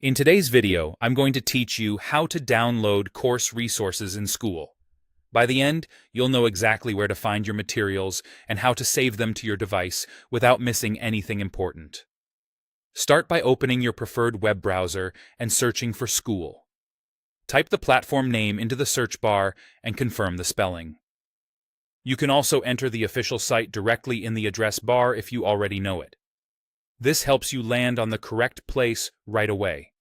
In today's video, I'm going to teach you how to download course resources in Skool. By the end, you'll know exactly where to find your materials and how to save them to your device without missing anything important. Start by opening your preferred web browser and searching for Skool. Type the platform name into the search bar and confirm the spelling. You can also enter the official site directly in the address bar if you already know it. This helps you land on the correct place right away.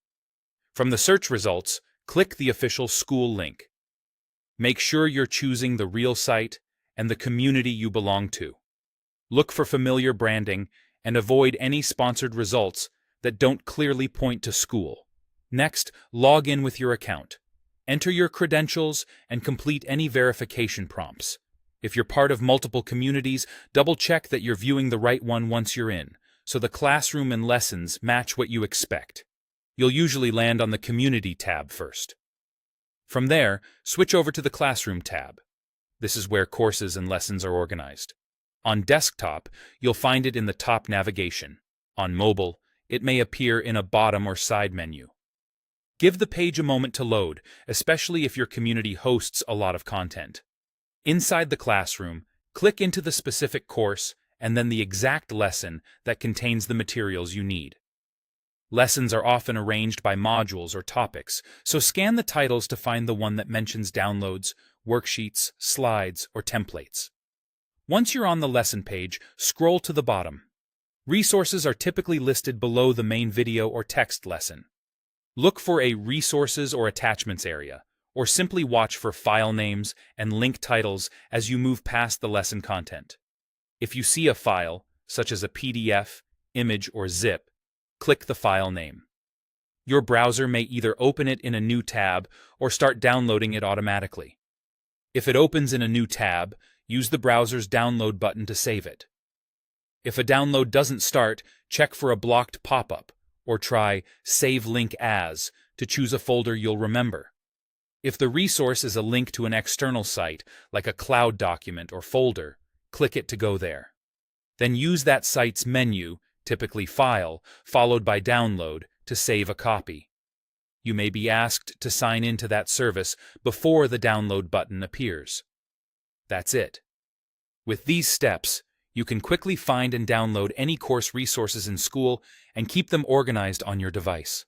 From the search results, click the official Skool link. Make sure you're choosing the real site and the community you belong to. Look for familiar branding and avoid any sponsored results that don't clearly point to Skool. Next, log in with your account. Enter your credentials and complete any verification prompts. If you're part of multiple communities, double-check that you're viewing the right one once you're in, so the classroom and lessons match what you expect. You'll usually land on the Community tab first. From there, switch over to the Classroom tab. This is where courses and lessons are organized. On desktop, you'll find it in the top navigation. On mobile, it may appear in a bottom or side menu. Give the page a moment to load, especially if your community hosts a lot of content. Inside the classroom, click into the specific course and then the exact lesson that contains the materials you need. Lessons are often arranged by modules or topics, so scan the titles to find the one that mentions downloads, worksheets, slides, or templates. Once you're on the lesson page, scroll to the bottom. Resources are typically listed below the main video or text lesson. Look for a Resources or Attachments area, or simply watch for file names and link titles as you move past the lesson content. If you see a file, such as a PDF, image, or zip, click the file name. Your browser may either open it in a new tab or start downloading it automatically. If it opens in a new tab, use the browser's download button to save it. If a download doesn't start, check for a blocked pop-up, or try Save Link As to choose a folder you'll remember. If the resource is a link to an external site, like a cloud document or folder, click it to go there. Then use that site's menu, typically File, followed by Download, to save a copy. You may be asked to sign into that service before the download button appears. That's it. With these steps, you can quickly find and download any course resources in Skool and keep them organized on your device.